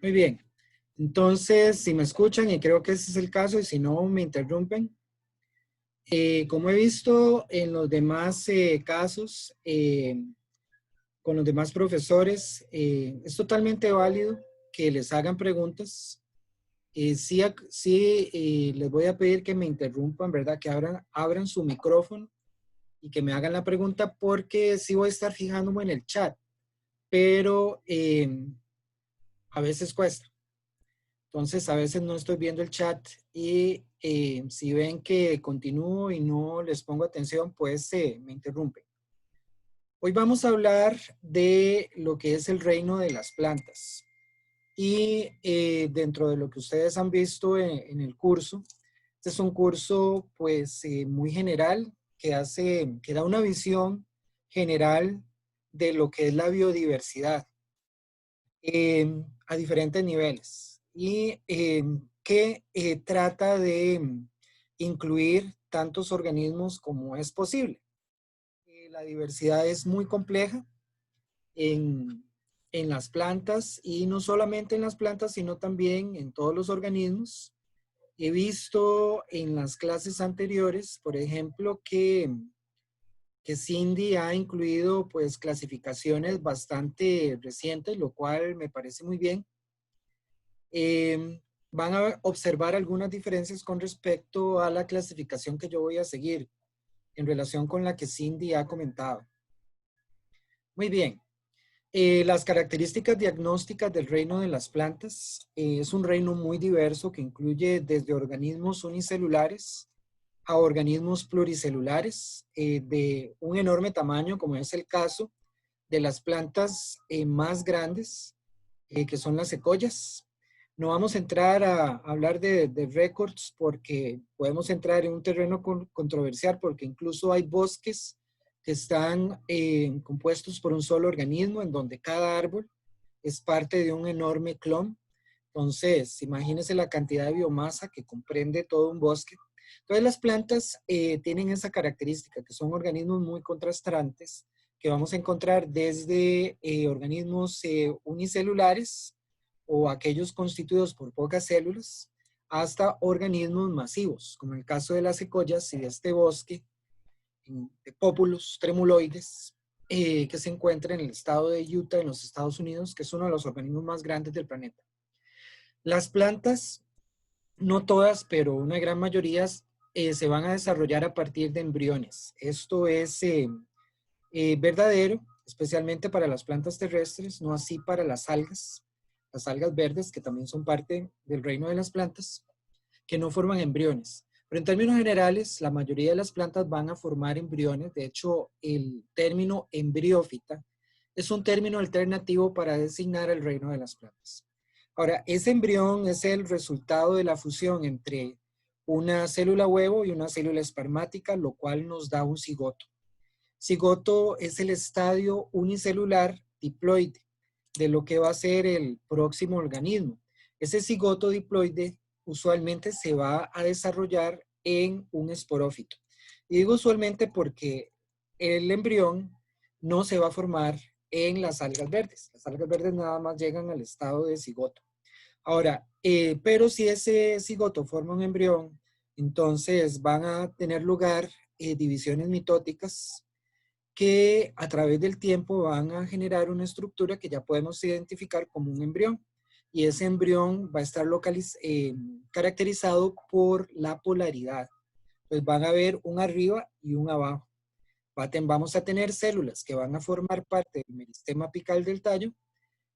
Muy bien. Entonces, si me escuchan, y creo que ese es el caso, y si no, me interrumpen. Como he visto en los demás casos, con los demás profesores, es totalmente válido que les hagan preguntas. Sí, les voy a pedir que me interrumpan, ¿verdad? Que abran su micrófono y que me hagan la pregunta porque sí voy a estar fijándome en el chat, pero a veces cuesta. Entonces, a veces no estoy viendo el chat y si ven que continúo y no les pongo atención, pues me interrumpen. Hoy vamos a hablar de lo que es el reino de las plantas. Y dentro de lo que ustedes han visto en el curso, este es un curso pues muy general que da una visión general de lo que es la biodiversidad a diferentes niveles y que trata de incluir tantos organismos como es posible. La diversidad es muy compleja en, en las plantas y no solamente en las plantas, sino también en todos los organismos. He visto en las clases anteriores, por ejemplo, que Cindy ha incluido pues clasificaciones bastante recientes, lo cual me parece muy bien. Van a observar algunas diferencias con respecto a la clasificación que yo voy a seguir en relación con la que Cindy ha comentado. Muy bien. Las características diagnósticas del reino de las plantas es un reino muy diverso que incluye desde organismos unicelulares a organismos pluricelulares de un enorme tamaño, como es el caso de las plantas más grandes, que son las secoyas. No vamos a entrar a hablar de récords porque podemos entrar en un terreno controversial porque incluso hay bosques que están compuestos por un solo organismo en donde cada árbol es parte de un enorme clon. Entonces, imagínense la cantidad de biomasa que comprende todo un bosque. Entonces, las plantas tienen esa característica, que son organismos muy contrastantes, que vamos a encontrar desde organismos unicelulares o aquellos constituidos por pocas células, hasta organismos masivos, como en el caso de las secoyas y de este bosque de Populus tremuloides, que se encuentra en el estado de Utah, en los Estados Unidos, que es uno de los organismos más grandes del planeta. Las plantas, no todas, pero una gran mayoría, se van a desarrollar a partir de embriones. Esto es verdadero, especialmente para las plantas terrestres, no así para las algas verdes, que también son parte del reino de las plantas, que no forman embriones. Pero en términos generales, la mayoría de las plantas van a formar embriones. De hecho, el término embriófita es un término alternativo para designar el reino de las plantas. Ahora, ese embrión es el resultado de la fusión entre una célula huevo y una célula espermática, lo cual nos da un cigoto. Cigoto es el estadio unicelular diploide de lo que va a ser el próximo organismo. Ese cigoto diploide usualmente se va a desarrollar en un esporófito. Y digo usualmente porque el embrión no se va a formar en las algas verdes. Las algas verdes nada más llegan al estado de cigoto. Ahora, pero si ese cigoto forma un embrión, entonces van a tener lugar divisiones mitóticas que a través del tiempo van a generar una estructura que ya podemos identificar como un embrión. Y ese embrión va a estar caracterizado por la polaridad. Pues van a haber un arriba y un abajo. Vamos a tener células que van a formar parte del meristema apical del tallo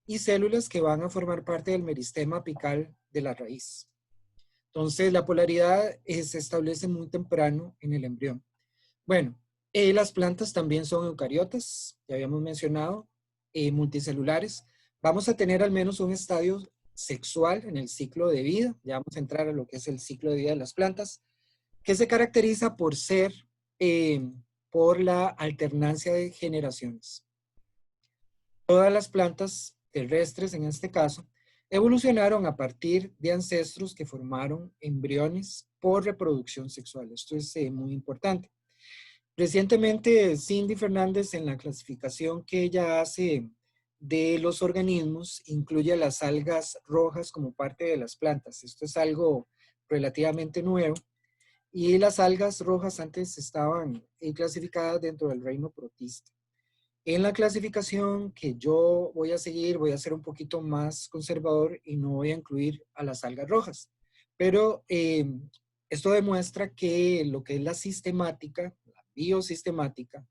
y células que van a formar parte del meristema apical de la raíz. Entonces, la polaridad se establece muy temprano en el embrión. Bueno, las plantas también son eucariotas, ya habíamos mencionado, multicelulares. Vamos a tener al menos un estadio sexual en el ciclo de vida. Ya vamos a entrar a lo que es el ciclo de vida de las plantas, que se caracteriza por ser, por la alternancia de generaciones. Todas las plantas terrestres, en este caso, evolucionaron a partir de ancestros que formaron embriones por reproducción sexual. Esto es muy importante. Recientemente, Cindy Fernández, en la clasificación que ella hace de los organismos incluye las algas rojas como parte de las plantas. Esto es algo relativamente nuevo. Y las algas rojas antes estaban clasificadas dentro del reino protista. En la clasificación que yo voy a seguir, voy a ser un poquito más conservador y no voy a incluir a las algas rojas. Pero esto demuestra que lo que es la sistemática, la biosistemática,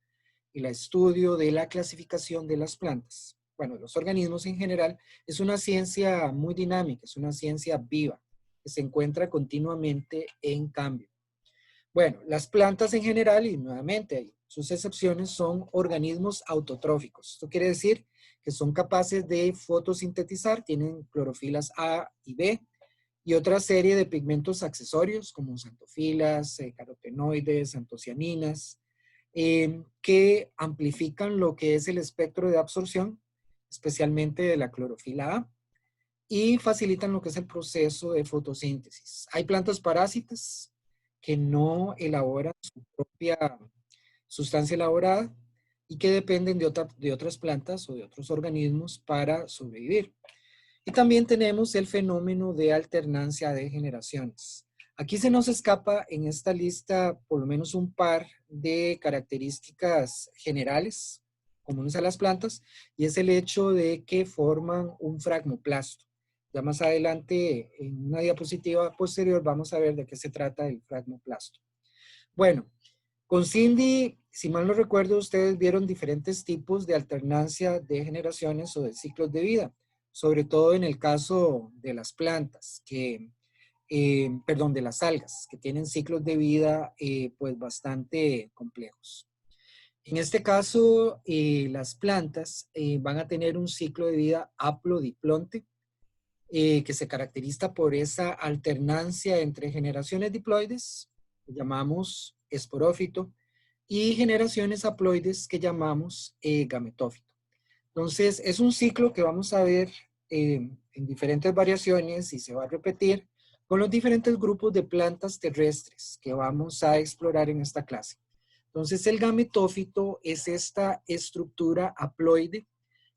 y el estudio de la clasificación de las plantas, bueno, los organismos en general, es una ciencia muy dinámica, es una ciencia viva, que se encuentra continuamente en cambio. Bueno, las plantas en general, y nuevamente hay sus excepciones, son organismos autotróficos. Esto quiere decir que son capaces de fotosintetizar, tienen clorofilas A y B, y otra serie de pigmentos accesorios como xantofilas, carotenoides, antocianinas, que amplifican lo que es el espectro de absorción, especialmente de la clorofila A, y facilitan lo que es el proceso de fotosíntesis. Hay plantas parásitas que no elaboran su propia sustancia elaborada y que dependen de otras plantas o de otros organismos para sobrevivir. Y también tenemos el fenómeno de alternancia de generaciones. Aquí se nos escapa en esta lista por lo menos un par de características generales comunes a las plantas, y es el hecho de que forman un fragmoplasto. Ya más adelante, en una diapositiva posterior, vamos a ver de qué se trata el fragmoplasto. Bueno, con Cindy, si mal no recuerdo, ustedes vieron diferentes tipos de alternancia de generaciones o de ciclos de vida, sobre todo en el caso de las plantas, perdón, de las algas, que tienen ciclos de vida pues bastante complejos. En este caso, las plantas van a tener un ciclo de vida haplodiplonte, que se caracteriza por esa alternancia entre generaciones diploides, que llamamos esporófito, y generaciones haploides que llamamos gametófito. Entonces, es un ciclo que vamos a ver en diferentes variaciones y se va a repetir con los diferentes grupos de plantas terrestres que vamos a explorar en esta clase. Entonces, el gametófito es esta estructura haploide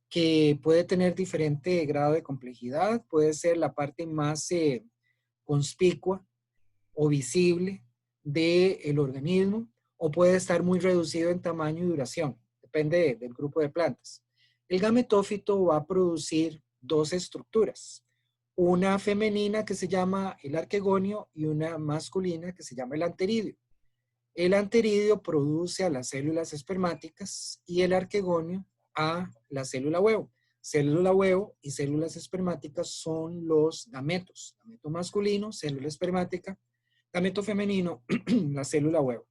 que puede tener diferente grado de complejidad, puede ser la parte más conspicua o visible del organismo, o puede estar muy reducido en tamaño y duración, depende del grupo de plantas. El gametófito va a producir dos estructuras, una femenina que se llama el arquegonio y una masculina que se llama el anteridio. El anteridio produce a las células espermáticas y el arquegonio a la célula huevo. Célula huevo y células espermáticas son los gametos. Gameto masculino, célula espermática, gameto femenino, la célula huevo.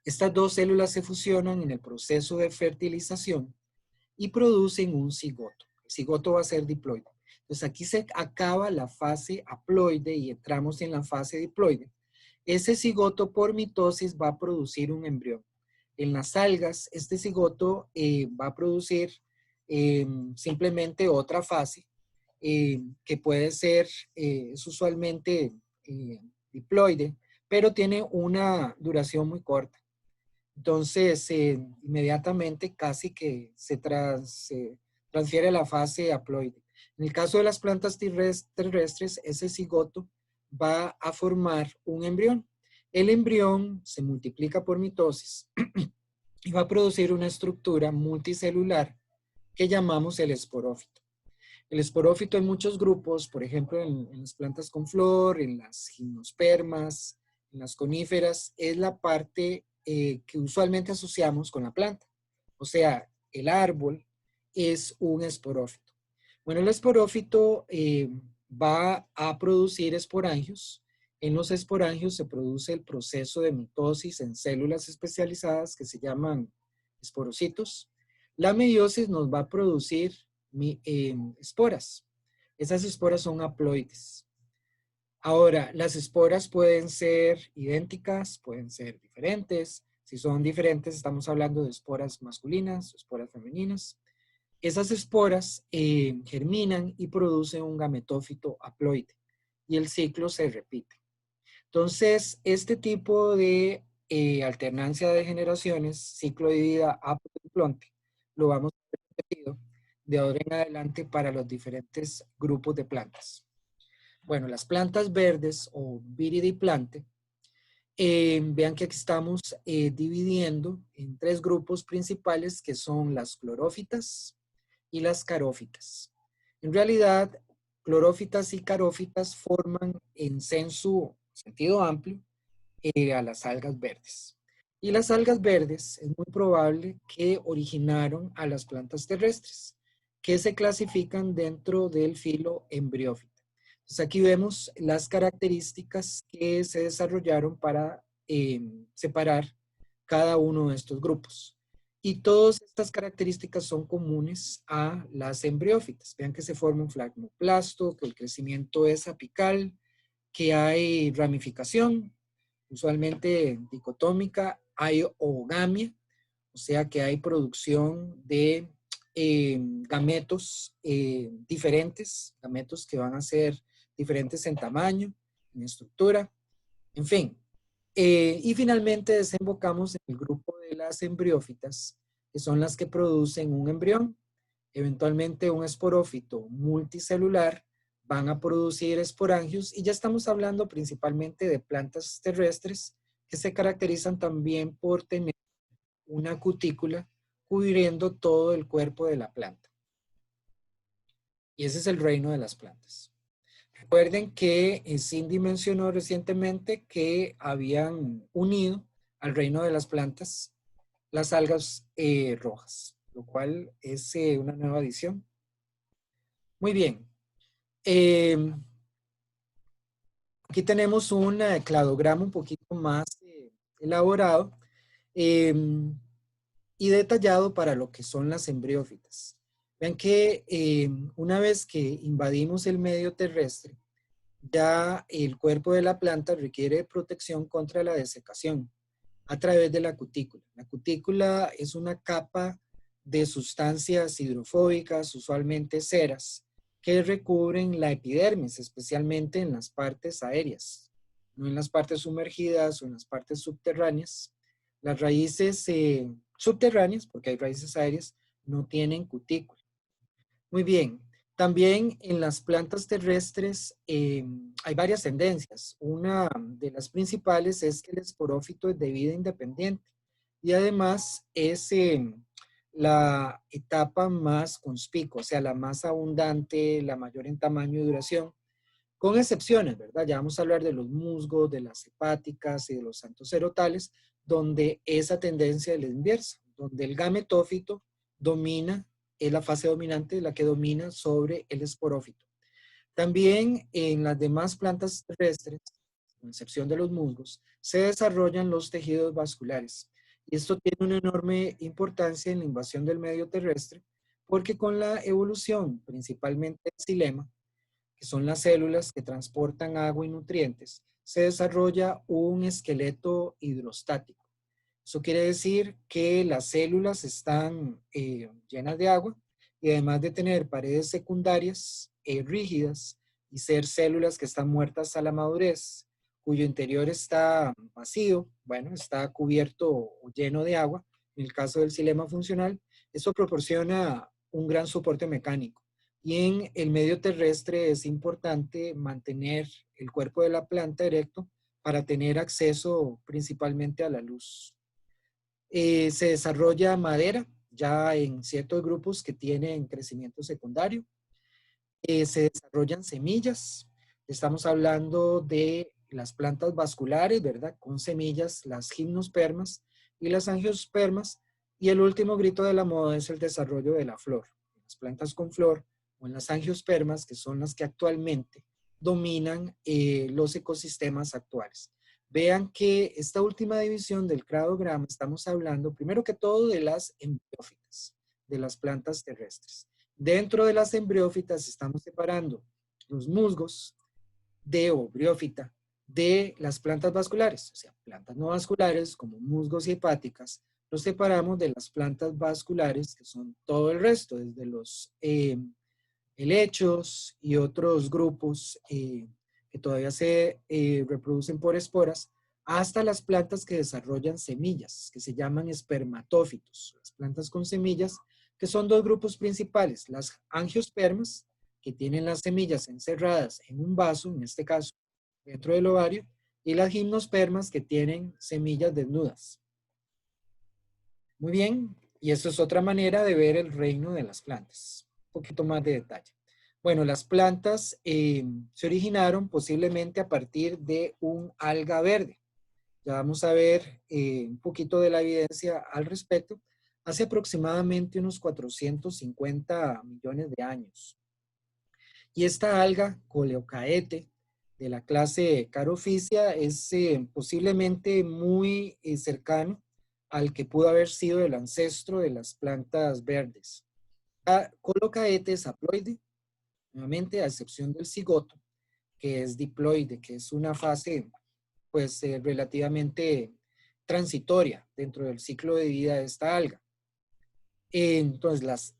Estas dos células se fusionan en el proceso de fertilización y producen un cigoto. El cigoto va a ser diploide. Entonces aquí se acaba la fase haploide y entramos en la fase diploide. Ese cigoto por mitosis va a producir un embrión. En las algas, este cigoto va a producir simplemente otra fase que puede ser, es usualmente diploide, pero tiene una duración muy corta. Entonces, inmediatamente casi que se transfiere a la fase haploide. En el caso de las plantas terrestres, ese cigoto va a formar un embrión. El embrión se multiplica por mitosis y va a producir una estructura multicelular que llamamos el esporófito. El esporófito en muchos grupos, por ejemplo en las plantas con flor, en las gimnospermas, en las coníferas, es la parte que usualmente asociamos con la planta. O sea, el árbol es un esporófito. Bueno, el esporófito va a producir esporangios. En los esporangios se produce el proceso de mitosis en células especializadas que se llaman esporocitos. La meiosis nos va a producir esporas. Esas esporas son haploides. Ahora, las esporas pueden ser idénticas, pueden ser diferentes. Si son diferentes, estamos hablando de esporas masculinas, esporas femeninas. Esas esporas germinan y producen un gametófito haploide y el ciclo se repite. Entonces, este tipo de alternancia de generaciones, ciclo de vida haploidiploide, lo vamos a ver repetido de ahora en adelante para los diferentes grupos de plantas. Bueno, las plantas verdes o viridiplante, vean que aquí estamos dividiendo en tres grupos principales que son las clorófitas y las carófitas. En realidad, clorófitas y carófitas forman en sentido amplio a las algas verdes. Y las algas verdes es muy probable que originaron a las plantas terrestres, que se clasifican dentro del filo embriófita. Entonces aquí vemos las características que se desarrollaron para separar cada uno de estos grupos. Y todas estas características son comunes a las embriófitas. Vean que se forma un flagmoplasto, que el crecimiento es apical, que hay ramificación, usualmente dicotómica, hay oogamia, o sea que hay producción de gametos diferentes, gametos que van a ser diferentes en tamaño, en estructura, en fin. Y finalmente desembocamos en el grupo de las embriófitas, que son las que producen un embrión, eventualmente un esporófito multicelular, van a producir esporangios y ya estamos hablando principalmente de plantas terrestres que se caracterizan también por tener una cutícula cubriendo todo el cuerpo de la planta. Y ese es el reino de las plantas. Recuerden que Cindy mencionó recientemente que habían unido al reino de las plantas las algas rojas, lo cual es una nueva adición. Muy bien. Aquí tenemos un cladograma un poquito más elaborado y detallado para lo que son las embriófitas. Vean que una vez que invadimos el medio terrestre, ya el cuerpo de la planta requiere protección contra la desecación a través de la cutícula. La cutícula es una capa de sustancias hidrofóbicas, usualmente ceras, que recubren la epidermis, especialmente en las partes aéreas, no en las partes sumergidas o en las partes subterráneas. Las raíces subterráneas, porque hay raíces aéreas, no tienen cutícula. Muy bien. También en las plantas terrestres hay varias tendencias. Una de las principales es que el esporófito es de vida independiente y además es la etapa más conspicua, o sea, la más abundante, la mayor en tamaño y duración, con excepciones, ¿verdad? Ya vamos a hablar de los musgos, de las hepáticas y de los antocerotales, donde esa tendencia es la inversa, donde el gametófito domina, es la fase dominante la que domina sobre el esporófito. También en las demás plantas terrestres, con excepción de los musgos, se desarrollan los tejidos vasculares. Y esto tiene una enorme importancia en la invasión del medio terrestre, porque con la evolución, principalmente del xilema, que son las células que transportan agua y nutrientes, se desarrolla un esqueleto hidrostático. Eso quiere decir que las células están llenas de agua y además de tener paredes secundarias rígidas y ser células que están muertas a la madurez, cuyo interior está vacío, bueno, está cubierto o lleno de agua, en el caso del xilema funcional, eso proporciona un gran soporte mecánico. Y en el medio terrestre es importante mantener el cuerpo de la planta erecto para tener acceso principalmente a la luz. Se desarrolla madera ya en ciertos grupos que tienen crecimiento secundario. Se desarrollan semillas. Estamos hablando de las plantas vasculares, ¿verdad? Con semillas, las gimnospermas y las angiospermas. Y el último grito de la moda es el desarrollo de la flor. Las plantas con flor o en las angiospermas, que son las que actualmente dominan los ecosistemas actuales. Vean que esta última división del cladograma estamos hablando primero que todo de las embriófitas, de las plantas terrestres. Dentro de las embriófitas estamos separando los musgos de briófita de las plantas vasculares, o sea, plantas no vasculares como musgos y hepáticas, los separamos de las plantas vasculares que son todo el resto, desde los helechos y otros grupos que todavía se reproducen por esporas, hasta las plantas que desarrollan semillas, que se llaman espermatófitos. Las plantas con semillas que son dos grupos principales, las angiospermas, que tienen las semillas encerradas en un vaso, en este caso dentro del ovario, y las gimnospermas, que tienen semillas desnudas. Muy bien, y esto es otra manera de ver el reino de las plantas. Un poquito más de detalle. Bueno, las plantas se originaron posiblemente a partir de un alga verde. Ya vamos a ver un poquito de la evidencia al respecto. Hace aproximadamente unos 450 millones de años. Y esta alga, Coleocaete, de la clase Carophysia, es posiblemente muy cercano al que pudo haber sido el ancestro de las plantas verdes. Coleocaete es haploide, nuevamente a excepción del cigoto, que es diploide, que es una fase pues relativamente transitoria dentro del ciclo de vida de esta alga. Entonces,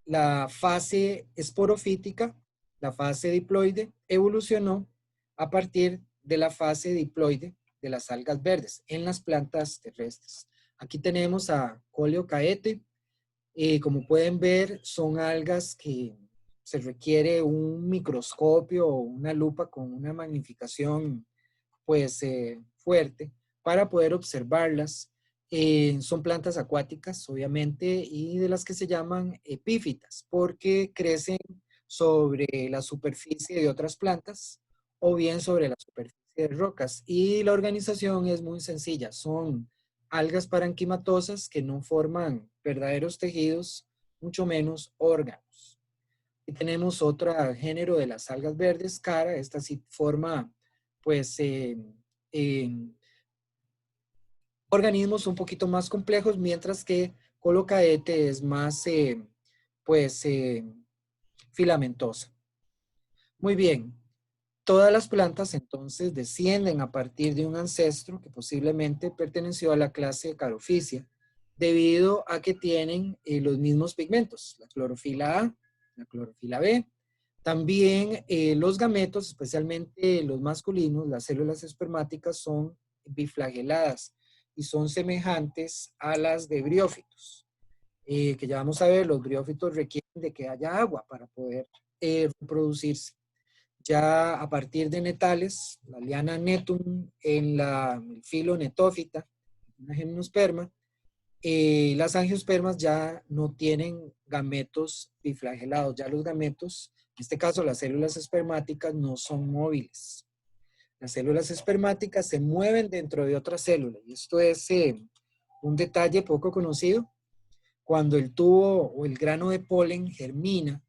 la fase esporofítica, la fase diploide, evolucionó a partir de la fase diploide de las algas verdes en las plantas terrestres. Aquí tenemos a Coleocaete. Como pueden ver, son algas que se requiere un microscopio o una lupa con una magnificación pues fuerte para poder observarlas. Son plantas acuáticas, obviamente, y de las que se llaman epífitas, porque crecen sobre la superficie de otras plantas o bien sobre la superficie de rocas. Y la organización es muy sencilla. Son algas parenquimatosas que no forman verdaderos tejidos, mucho menos órganos. Y tenemos otro género de las algas verdes, Cara. Esta sí forma, pues, organismos un poquito más complejos, mientras que Colocaete es más, pues, filamentosa. Muy bien. Todas las plantas entonces descienden a partir de un ancestro que posiblemente perteneció a la clase Carophysia, debido a que tienen los mismos pigmentos, la clorofila A, la clorofila B. También los gametos, especialmente los masculinos, las células espermáticas, son biflageladas y son semejantes a las de briófitos. Que ya vamos a ver, los briófitos requieren de que haya agua para poder reproducirse. Ya a partir de netales, la liana netum en el filo netófita, una gimnosperma, las angiospermas ya no tienen gametos biflagelados. Ya los gametos, en este caso las células espermáticas, no son móviles. Las células espermáticas se mueven dentro de otra célula. Y esto es un detalle poco conocido. Cuando el tubo o el grano de polen germina,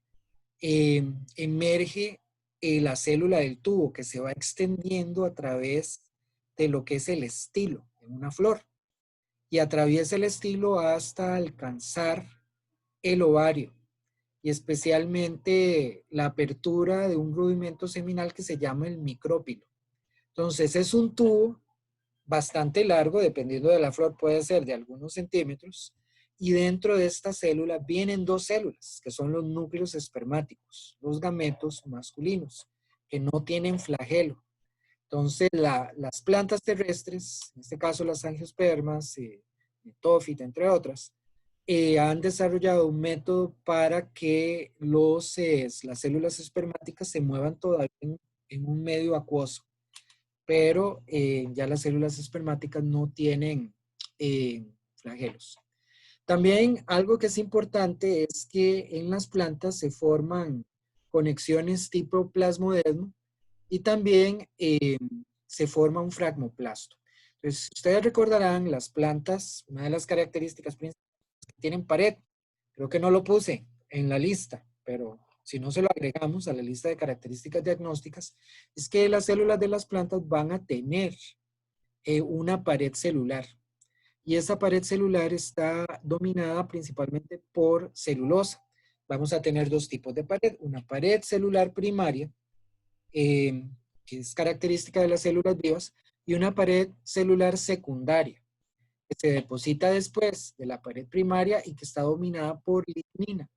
emerge la célula del tubo que se va extendiendo a través de lo que es el estilo en una flor y atraviesa el estilo hasta alcanzar el ovario y especialmente la apertura de un rudimento seminal que se llama el micrópilo. Entonces es un tubo bastante largo, dependiendo de la flor, puede ser de algunos centímetros, y dentro de esta célula vienen dos células, que son los núcleos espermáticos, los gametos masculinos, que no tienen flagelo. Entonces, las plantas terrestres, en este caso las angiospermas, metófita, entre otras, han desarrollado un método para que las células espermáticas se muevan todavía en un medio acuoso, pero ya las células espermáticas no tienen flagelos. También algo que es importante es que en las plantas se forman conexiones tipo plasmodesmo y también se forma un fragmoplasto. Entonces, ustedes recordarán las plantas, una de las características principales que tienen pared. Creo que no lo puse en la lista, pero si no se lo agregamos a la lista de características diagnósticas, es que las células de las plantas van a tener una pared celular. Y esa pared celular está dominada principalmente por celulosa. Vamos a tener dos tipos de pared. Una pared celular primaria, que es característica de las células vivas, y una pared celular secundaria, que se deposita después de la pared primaria y que está dominada por lignina.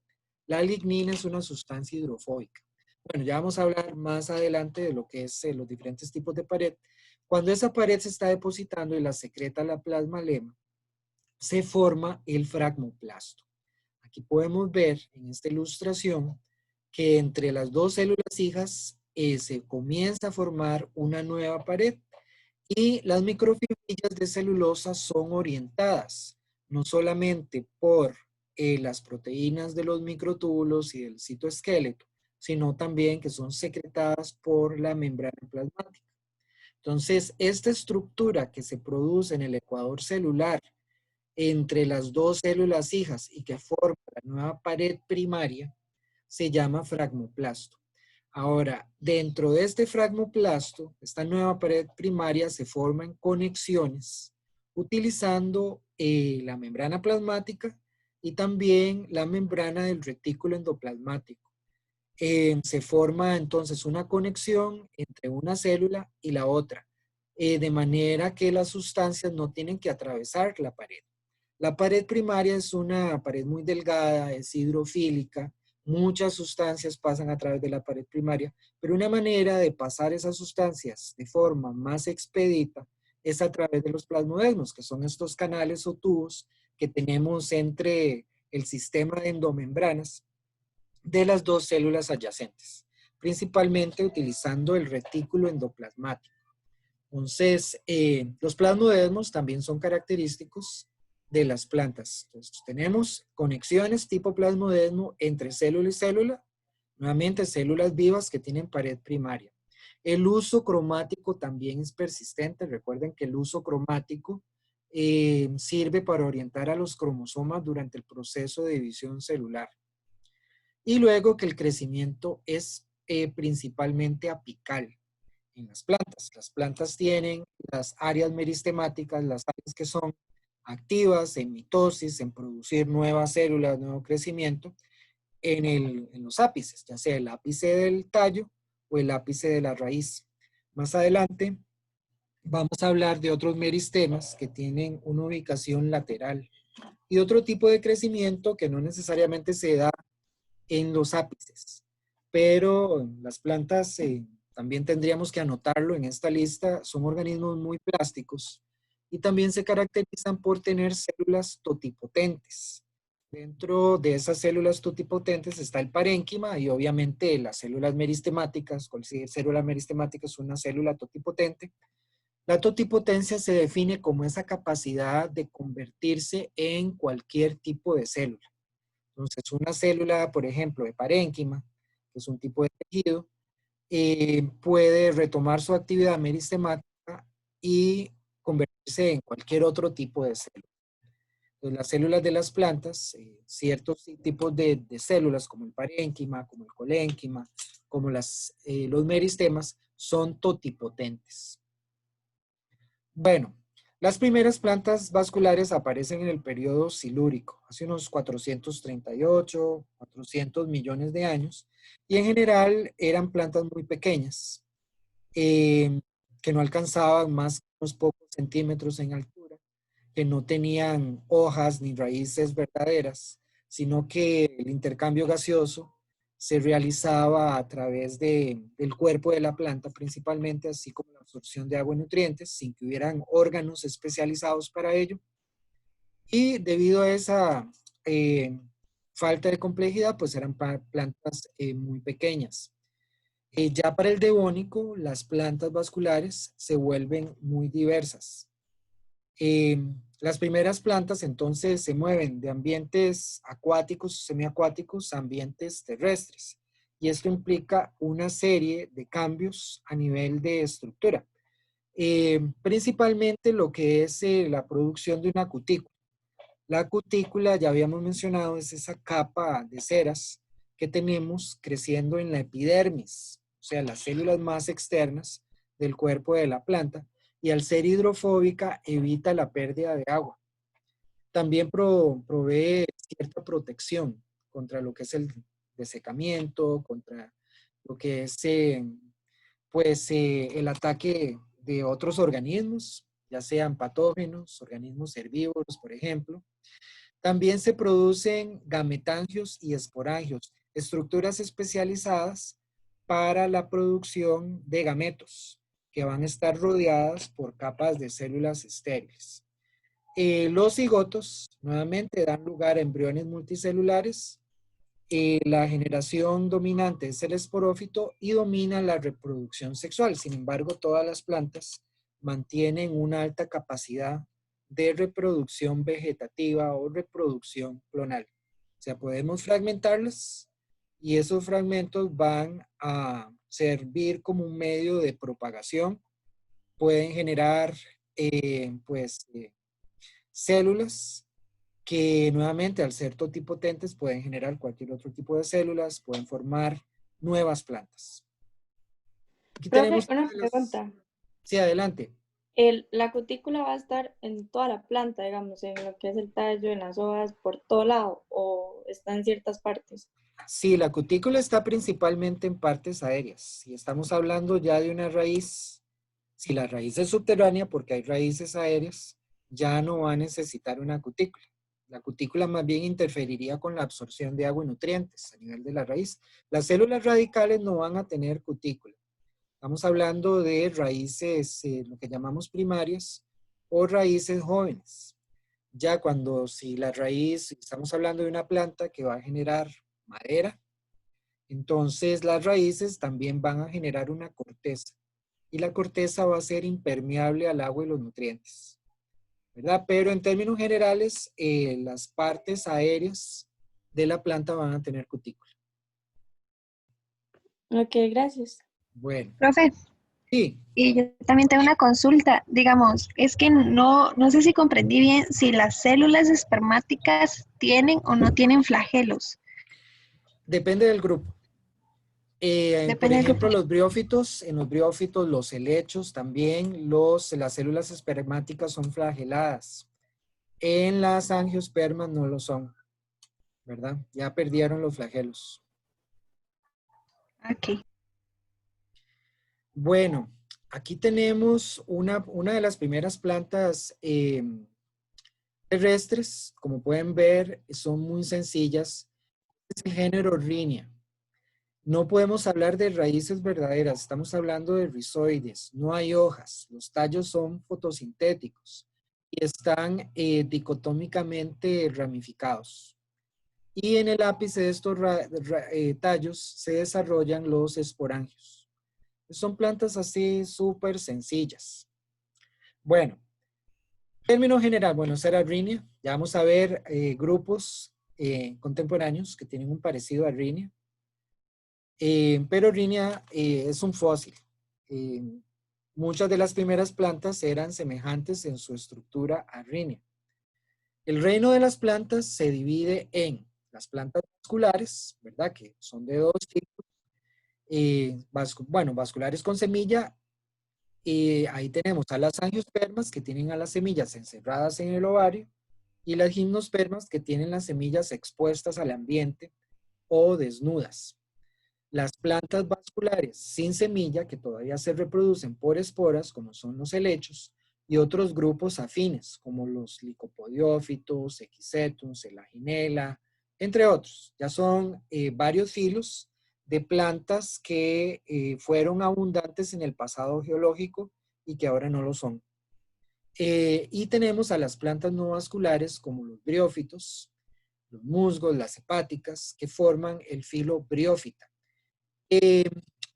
La lignina es una sustancia hidrofóbica. Bueno, ya vamos a hablar más adelante de lo que es los diferentes tipos de pared. Cuando esa pared se está depositando y la secreta la plasmalema, se forma el fragmoplasto. aquí podemos ver en esta ilustración que entre las dos células hijas se comienza a formar una nueva pared y las microfibrillas de celulosa son orientadas no solamente por las proteínas de los microtúbulos y del citoesqueleto, sino también que son secretadas por la membrana plasmática. Entonces, esta estructura que se produce en el ecuador celular entre las dos células hijas y que forma la nueva pared primaria se llama fragmoplasto. Ahora, dentro de este fragmoplasto, esta nueva pared primaria se forman conexiones utilizando la membrana plasmática y también la membrana del retículo endoplasmático. Se forma entonces una conexión entre una célula y la otra, de manera que las sustancias no tienen que atravesar la pared. La pared primaria es una pared muy delgada, es hidrofílica, muchas sustancias pasan a través de la pared primaria, pero una manera de pasar esas sustancias de forma más expedita es a través de los plasmodesmos, que son estos canales o tubos que tenemos entre el sistema de endomembranas de las dos células adyacentes, principalmente utilizando el retículo endoplasmático. Entonces, los plasmodesmos también son característicos de las plantas. Entonces, tenemos conexiones tipo plasmodesmo entre célula y célula, nuevamente células vivas que tienen pared primaria. El uso cromático también es persistente. Recuerden que el uso cromático sirve para orientar a los cromosomas durante el proceso de división celular. Y luego que el crecimiento es principalmente apical en las plantas. Las plantas tienen las áreas meristemáticas, las áreas que son activas en mitosis, en producir nuevas células, nuevo crecimiento, en los ápices, ya sea el ápice del tallo o el ápice de la raíz. Más adelante vamos a hablar de otros meristemas que tienen una ubicación lateral y otro tipo de crecimiento que no necesariamente se da en los ápices, pero las plantas también tendríamos que anotarlo en esta lista, son organismos muy plásticos y también se caracterizan por tener células totipotentes. Dentro de esas células totipotentes está el parénquima y obviamente las células meristemáticas. Cualquier célula meristemática es una célula totipotente. La totipotencia se define como esa capacidad de convertirse en cualquier tipo de célula. Entonces, una célula, por ejemplo, de parénquima, que es un tipo de tejido, puede retomar su actividad meristemática y convertirse en cualquier otro tipo de célula. Entonces, las células de las plantas, ciertos tipos de células, como el parénquima, como el colénquima, como los meristemas, son totipotentes. Bueno, las primeras plantas vasculares aparecen en el periodo silúrico, hace unos 438, 400 millones de años, y en general eran plantas muy pequeñas, que no alcanzaban más que unos pocos centímetros en altura, que no tenían hojas ni raíces verdaderas, sino que el intercambio gaseoso se realizaba a través del cuerpo de la planta principalmente, así como la absorción de agua y nutrientes, sin que hubieran órganos especializados para ello. Y debido a esa falta de complejidad, pues eran plantas muy pequeñas. Ya para el Devónico, las plantas vasculares se vuelven muy diversas. Las primeras plantas entonces se mueven de ambientes acuáticos o semiacuáticos a ambientes terrestres. Y esto implica una serie de cambios a nivel de estructura. Principalmente lo que es la producción de una cutícula. La cutícula, ya habíamos mencionado, es esa capa de ceras que tenemos creciendo en la epidermis, o sea, las células más externas del cuerpo de la planta, y al ser hidrofóbica evita la pérdida de agua. También provee cierta protección contra lo que es el desecamiento, contra lo que es el ataque de otros organismos, ya sean patógenos, organismos herbívoros, por ejemplo. También se producen gametangios y esporangios, estructuras especializadas para la producción de gametos, que van a estar rodeadas por capas de células estériles. Los cigotos, nuevamente, dan lugar a embriones multicelulares. La generación dominante es el esporófito y domina la reproducción sexual. Sin embargo, todas las plantas mantienen una alta capacidad de reproducción vegetativa o reproducción clonal. O sea, podemos fragmentarlas y esos fragmentos van a servir como un medio de propagación. Pueden generar, células que nuevamente al ser totipotentes pueden generar cualquier otro tipo de células, pueden formar nuevas plantas. Aquí Profe, tenemos una una de las... pregunta. Sí, adelante. La cutícula va a estar en toda la planta, digamos, en lo que es el tallo, en las hojas, por todo lado, o está en ciertas partes. Sí, la cutícula está principalmente en partes aéreas. Si estamos hablando ya de una raíz, si la raíz es subterránea, porque hay raíces aéreas, ya no va a necesitar una cutícula. La cutícula más bien interferiría con la absorción de agua y nutrientes a nivel de la raíz. Las células radicales no van a tener cutícula. Estamos hablando de raíces, lo que llamamos primarias, o raíces jóvenes. Ya cuando, si la raíz, estamos hablando de una planta que va a generar madera, entonces las raíces también van a generar una corteza. Y la corteza va a ser impermeable al agua y los nutrientes, ¿verdad? Pero en términos generales, las partes aéreas de la planta van a tener cutícula. Ok, gracias. Bueno, Profe, sí. y yo también tengo una consulta. Digamos, es que no sé si comprendí bien si las células espermáticas tienen o no tienen flagelos. Depende del grupo. Por Depende del grupo. ejemplo, los briófitos, en los briófitos, los helechos también, las células espermáticas son flageladas. En las angiospermas no lo son, ¿verdad? Ya perdieron los flagelos. Ok. Bueno, aquí tenemos una de las primeras plantas terrestres. Como pueden ver, son muy sencillas. Es el género Rhynia. No podemos hablar de raíces verdaderas, estamos hablando de rizoides, no hay hojas, los tallos son fotosintéticos y están dicotómicamente ramificados. Y en el ápice de estos tallos se desarrollan los esporangios. Son plantas así súper sencillas. Bueno, término general, bueno, Serrarinia, ya vamos a ver grupos contemporáneos que tienen un parecido a Rhynia. Pero Rhynia es un fósil. Eh, Muchas de las primeras plantas eran semejantes en su estructura a Rhynia. El reino de las plantas se divide en las plantas vasculares, ¿verdad? Que son de dos tipos. Bueno, vasculares con semilla. Ahí tenemos a las angiospermas que tienen a las semillas encerradas en el ovario y las gimnospermas que tienen las semillas expuestas al ambiente o desnudas. Las plantas vasculares sin semilla, que todavía se reproducen por esporas, como son los helechos, y otros grupos afines, como los licopodiófitos, equisetum, elaginela, entre otros. Ya son varios filos de plantas que fueron abundantes en el pasado geológico y que ahora no lo son. Y tenemos a las plantas no vasculares, como los briófitos, los musgos, las hepáticas, que forman el filo briófita.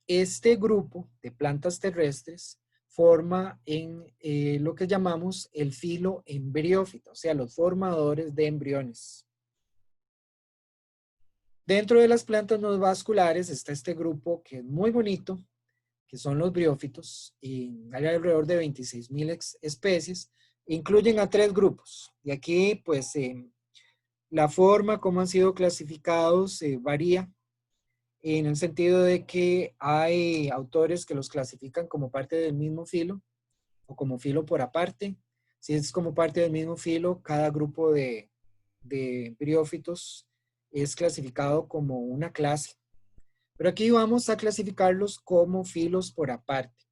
Este grupo de plantas terrestres forma en lo que llamamos el filo embriófita, o sea, los formadores de embriones. Dentro de las plantas no vasculares está este grupo que es muy bonito, que son los briófitos, y hay alrededor de 26,000 especies, incluyen a 3 grupos. Y aquí, pues, la forma como han sido clasificados varía, en el sentido de que hay autores que los clasifican como parte del mismo filo o como filo por aparte. Si es como parte del mismo filo, cada grupo de briófitos es clasificado como una clase. Pero aquí vamos a clasificarlos como filos por aparte.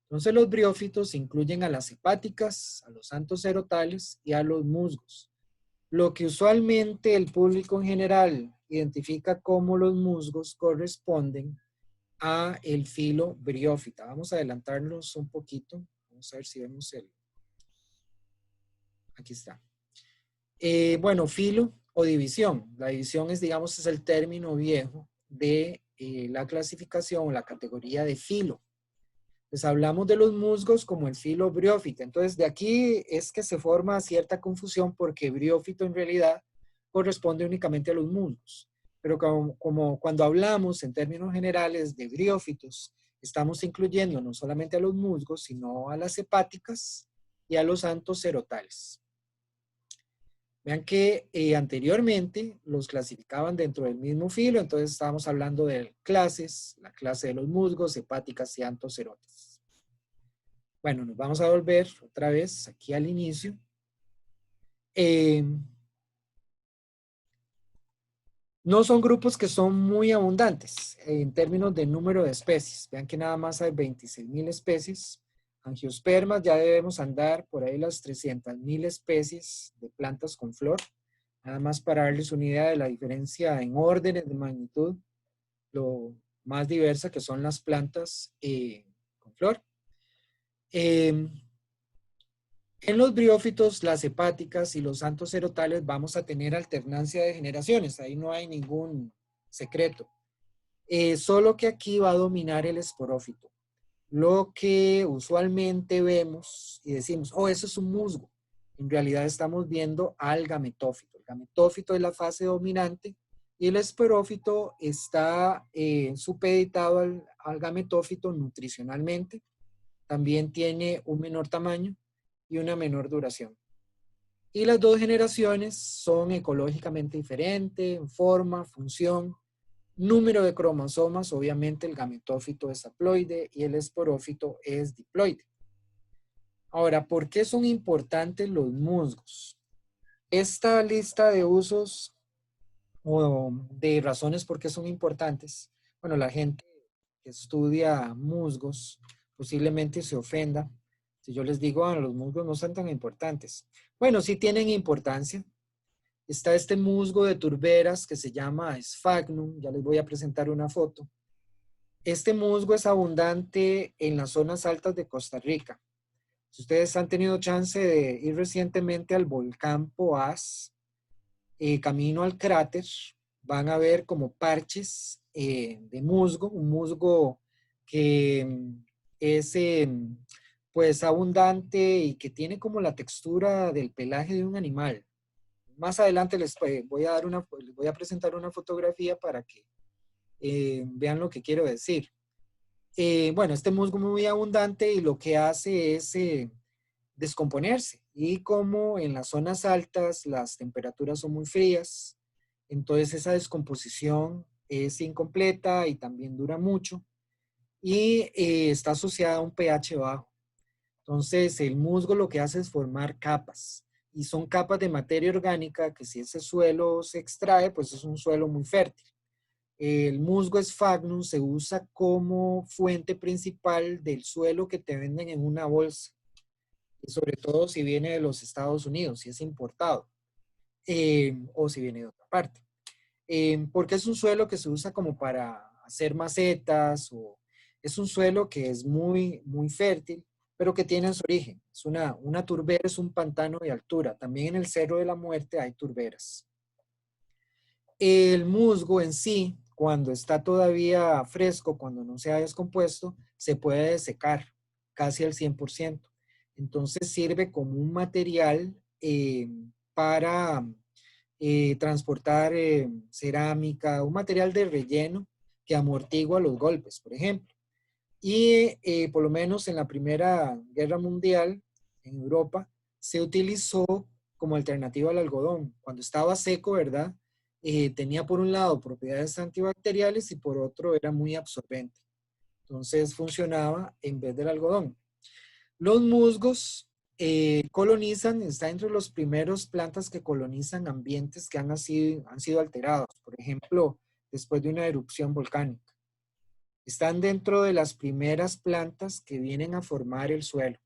Entonces los briófitos incluyen a las hepáticas, a los antocerotales y a los musgos. Lo que usualmente el público en general identifica como los musgos corresponden a el filo briófita. Vamos a adelantarnos un poquito. Vamos a ver si vemos Aquí está. Bueno, filo o división. La división es, digamos, es el término viejo de la clasificación o la categoría de filo. Pues hablamos de los musgos como el filo briófita. Entonces, de aquí es que se forma cierta confusión porque briófito en realidad corresponde únicamente a los musgos. Pero como cuando hablamos en términos generales de briófitos, estamos incluyendo no solamente a los musgos, sino a las hepáticas y a los antocerotales. Vean que anteriormente los clasificaban dentro del mismo filo, entonces estábamos hablando de clases, la clase de los musgos, hepáticas y antocerotes. Bueno, nos vamos a volver otra vez aquí al inicio. No son grupos que son muy abundantes en términos de número de especies. Vean que nada más hay 26.000 especies. Angiospermas ya debemos andar por ahí las 300.000 especies de plantas con flor. Nada más para darles una idea de la diferencia en órdenes de magnitud, lo más diversa que son las plantas con flor. En los briófitos, las hepáticas y los antocerotales vamos a tener alternancia de generaciones. Ahí no hay ningún secreto. Solo que aquí va a dominar el esporófito. Lo que usualmente vemos y decimos, oh, eso es un musgo. En realidad estamos viendo al gametófito. El gametófito es la fase dominante y el esporófito está supeditado al gametófito nutricionalmente. También tiene un menor tamaño y una menor duración. Y las dos generaciones son ecológicamente diferentes en forma, función, número de cromosomas. Obviamente el gametófito es haploide y el esporófito es diploide. Ahora, ¿por qué son importantes los musgos? Esta lista de usos o de razones por qué son importantes, bueno, la gente que estudia musgos posiblemente se ofenda si yo les digo, los musgos no son tan importantes. Bueno, sí tienen importancia. Está este musgo de turberas que se llama Sphagnum, ya les voy a presentar una foto. Este musgo es abundante en las zonas altas de Costa Rica. Si ustedes han tenido chance de ir recientemente al volcán Poás, camino al cráter, van a ver como parches de musgo, un musgo que es pues abundante y que tiene como la textura del pelaje de un animal. Más adelante les voy a presentar una fotografía para que vean lo que quiero decir. Bueno, este musgo muy abundante y lo que hace es descomponerse. Y como en las zonas altas las temperaturas son muy frías, entonces esa descomposición es incompleta y también dura mucho. Y está asociada a un pH bajo. Entonces el musgo lo que hace es formar capas. Y son capas de materia orgánica que si ese suelo se extrae, pues es un suelo muy fértil. El musgo Sphagnum se usa como fuente principal del suelo que te venden en una bolsa. Y sobre todo si viene de los Estados Unidos, si es importado. O si viene de otra parte. Porque es un suelo que se usa como para hacer macetas, o es un suelo que es muy, muy fértil, pero que tiene su origen. Es una turbera, es un pantano de altura. También en el Cerro de la Muerte hay turberas. El musgo en sí, cuando está todavía fresco, cuando no se ha descompuesto, se puede desecar casi al 100%. Entonces sirve como un material para transportar cerámica, un material de relleno que amortigua los golpes, por ejemplo. Y por lo menos en la Primera Guerra Mundial, en Europa, se utilizó como alternativa al algodón. Cuando estaba seco, ¿verdad? Tenía por un lado propiedades antibacteriales y por otro era muy absorbente. Entonces funcionaba en vez del algodón. Los musgos colonizan, está entre los primeros plantas que colonizan ambientes que han sido alterados. Por ejemplo, después de una erupción volcánica. Están dentro de las primeras plantas que vienen a formar el suelo.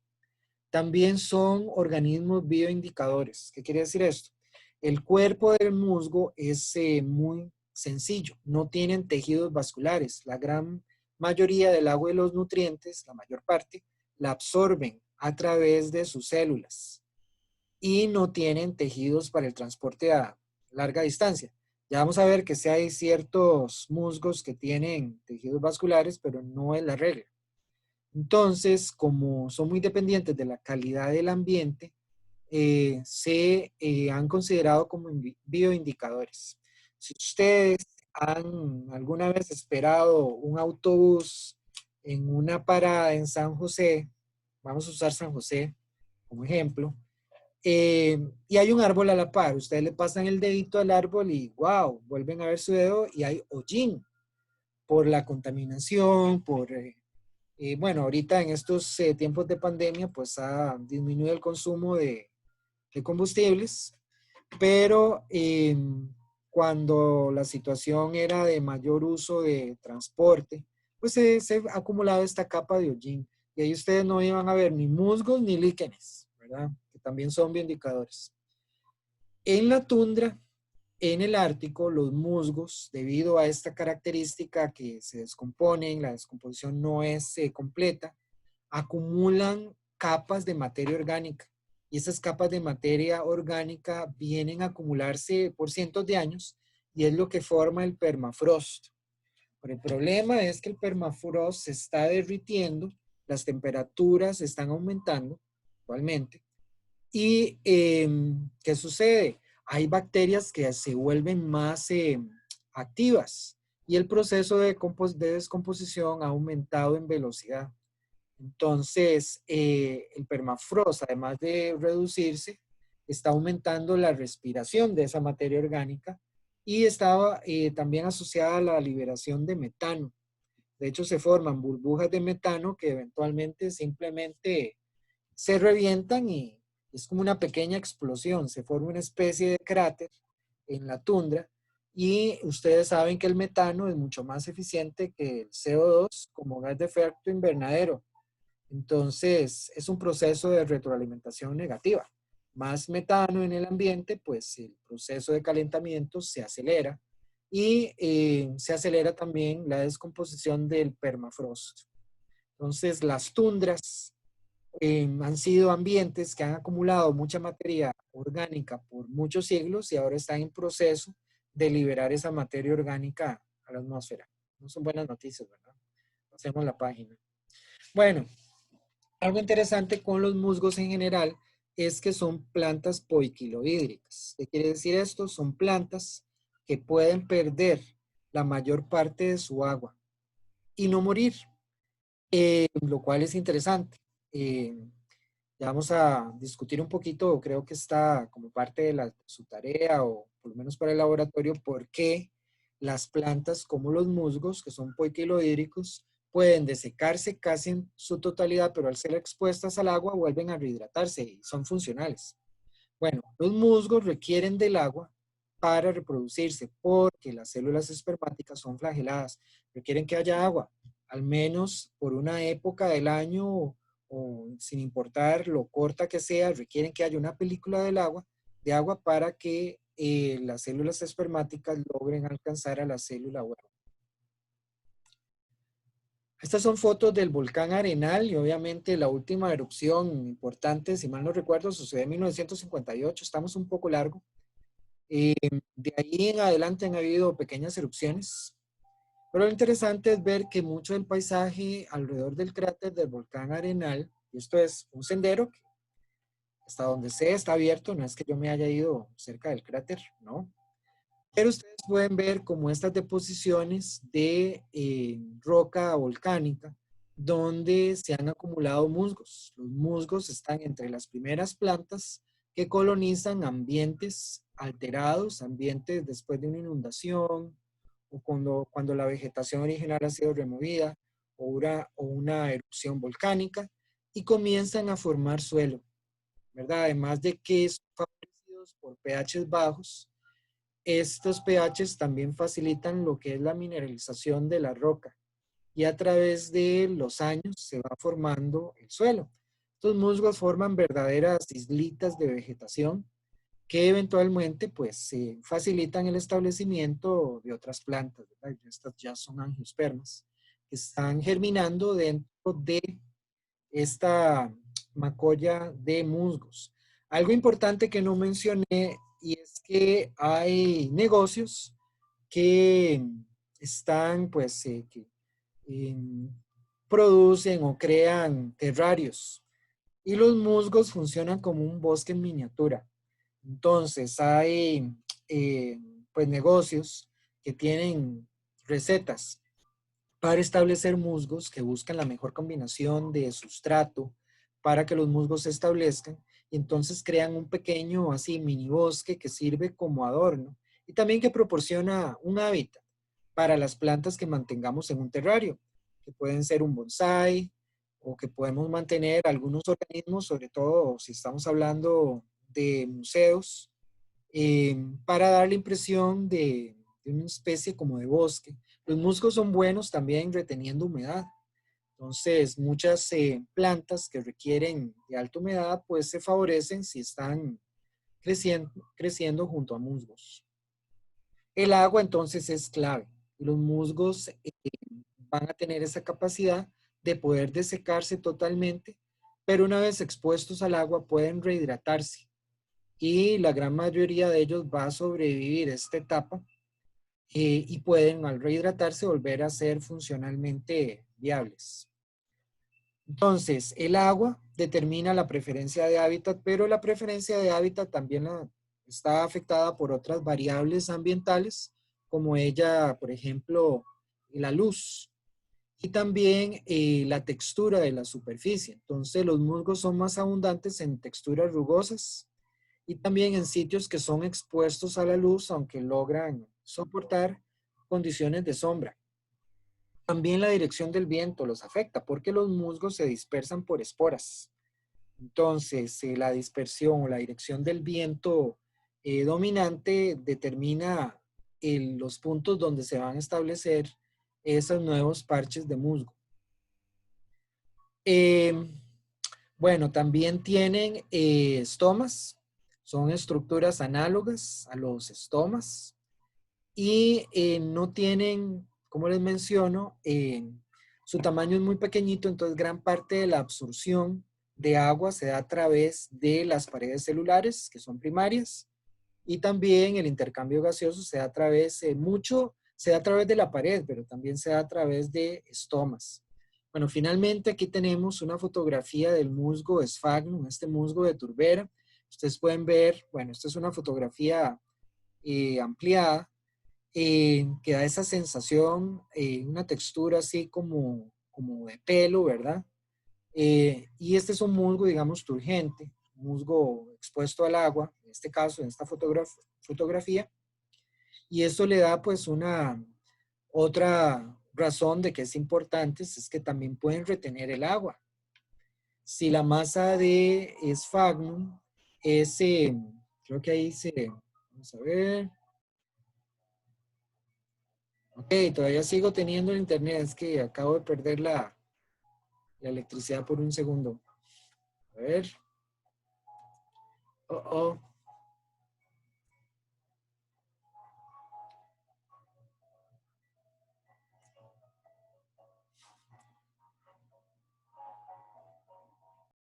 También son organismos bioindicadores. ¿Qué quiere decir esto? El cuerpo del musgo es muy sencillo. No tienen tejidos vasculares. La gran mayoría del agua y los nutrientes, la mayor parte, la absorben a través de sus células. y no tienen tejidos para el transporte a larga distancia. Ya vamos a ver que sí hay ciertos musgos que tienen tejidos vasculares, pero no es la regla. Entonces, como son muy dependientes de la calidad del ambiente, se han considerado como bioindicadores. Si ustedes han alguna vez esperado un autobús en una parada en San José, vamos a usar San José como ejemplo, y hay un árbol a la par, ustedes le pasan el dedito al árbol y wow, vuelven a ver su dedo y hay hollín por la contaminación, bueno, ahorita en estos tiempos de pandemia, pues ha disminuido el consumo de combustibles, pero cuando la situación era de mayor uso de transporte, pues se ha acumulado esta capa de hollín. Y ahí ustedes no iban a ver ni musgos ni líquenes, ¿verdad? Que también son bioindicadores. En la tundra, en el Ártico, los musgos, debido a esta característica que se descomponen, la descomposición no es completa, acumulan capas de materia orgánica. Y esas capas de materia orgánica vienen a acumularse por cientos de años y es lo que forma el permafrost. Pero el problema es que el permafrost se está derritiendo, las temperaturas están aumentando actualmente. ¿Y qué sucede? Hay bacterias que se vuelven más activas y el proceso de descomposición ha aumentado en velocidad. Entonces, el permafrost, además de reducirse, está aumentando la respiración de esa materia orgánica y estaba también asociada a la liberación de metano. De hecho, se forman burbujas de metano que eventualmente simplemente se revientan y es como una pequeña explosión. Se forma una especie de cráter en la tundra y ustedes saben que el metano es mucho más eficiente que el CO2 como gas de efecto invernadero. Entonces, es un proceso de retroalimentación negativa. Más metano en el ambiente, pues el proceso de calentamiento se acelera y se acelera también la descomposición del permafrost. Entonces, las tundras han sido ambientes que han acumulado mucha materia orgánica por muchos siglos y ahora están en proceso de liberar esa materia orgánica a la atmósfera. No son buenas noticias, ¿verdad? Hacemos la página. Bueno, algo interesante con los musgos en general es que son plantas poiquilohídricas. ¿Qué quiere decir esto? Son plantas que pueden perder la mayor parte de su agua y no morir, lo cual es interesante. Ya vamos a discutir un poquito, creo que está como parte de su tarea o por lo menos para el laboratorio, por qué las plantas como los musgos, que son poiquilohídricos, pueden desecarse casi en su totalidad, pero al ser expuestas al agua vuelven a rehidratarse y son funcionales. Bueno, los musgos requieren del agua para reproducirse porque las células espermáticas son flageladas, requieren que haya agua, al menos por una época del año o sin importar lo corta que sea, requieren que haya una película de agua para que las células espermáticas logren alcanzar a la célula huevo. Estas son fotos del volcán Arenal y obviamente la última erupción importante, si mal no recuerdo, sucedió en 1958, estamos un poco largo. De ahí en adelante han habido pequeñas erupciones, pero lo interesante es ver que mucho del paisaje alrededor del cráter del volcán Arenal, y esto es un sendero que hasta donde sé está abierto, no es que yo me haya ido cerca del cráter, no. Pero ustedes pueden ver como estas deposiciones de roca volcánica donde se han acumulado musgos. Los musgos están entre las primeras plantas que colonizan ambientes alterados, ambientes después de una inundación o cuando la vegetación original ha sido removida o una erupción volcánica y comienzan a formar suelo, ¿verdad? Además de que son favorecidos por pHs bajos, estos pHs también facilitan lo que es la mineralización de la roca y a través de los años se va formando el suelo. Estos musgos forman verdaderas islitas de vegetación que eventualmente pues facilitan el establecimiento de otras plantas, ¿verdad? Estas ya son angiospermas que están germinando dentro de esta macolla de musgos. Algo importante que no mencioné y es que hay negocios que están, pues, que producen o crean terrarios y los musgos funcionan como un bosque en miniatura. Entonces, hay, eh, pues, negocios que tienen recetas para establecer musgos que buscan la mejor combinación de sustrato para que los musgos se establezcan y entonces crean un pequeño así mini bosque que sirve como adorno y también que proporciona un hábitat para las plantas que mantengamos en un terrario, que pueden ser un bonsái o que podemos mantener algunos organismos, sobre todo si estamos hablando de museos, para dar la impresión de una especie como de bosque. Los musgos son buenos también reteniendo humedad. Entonces, muchas plantas que requieren de alta humedad, pues se favorecen si están creciendo junto a musgos. El agua entonces es clave. Los musgos van a tener esa capacidad de poder desecarse totalmente, pero una vez expuestos al agua pueden rehidratarse y la gran mayoría de ellos va a sobrevivir esta etapa y pueden al rehidratarse volver a ser funcionalmente viables. Entonces, el agua determina la preferencia de hábitat, pero la preferencia de hábitat también está afectada por otras variables ambientales, como ella, por ejemplo, la luz y también la textura de la superficie. Entonces, los musgos son más abundantes en texturas rugosas y también en sitios que son expuestos a la luz, aunque logran soportar condiciones de sombra. También la dirección del viento los afecta porque los musgos se dispersan por esporas. Entonces, la dispersión o la dirección del viento dominante determina los puntos donde se van a establecer esos nuevos parches de musgo. Bueno, también tienen estomas, son estructuras análogas a los estomas y no tienen, como les menciono, su tamaño es muy pequeñito, entonces gran parte de la absorción de agua se da a través de las paredes celulares, que son primarias, y también el intercambio gaseoso se da a través, se da a través de la pared, pero también se da a través de estomas. Bueno, finalmente aquí tenemos una fotografía del musgo Sphagnum, este musgo de turbera. Ustedes pueden ver, bueno, esta es una fotografía ampliada, que da esa sensación, una textura así como de pelo, ¿verdad? Y este es un musgo, digamos, turgente, un musgo expuesto al agua, en este caso, en esta fotografía, y esto le da pues una otra razón de que es importante, es que también pueden retener el agua. Si la masa de Sphagnum es, creo que ahí vamos a ver. Ok, todavía sigo teniendo el internet, es que acabo de perder la electricidad por un segundo. A ver. Oh.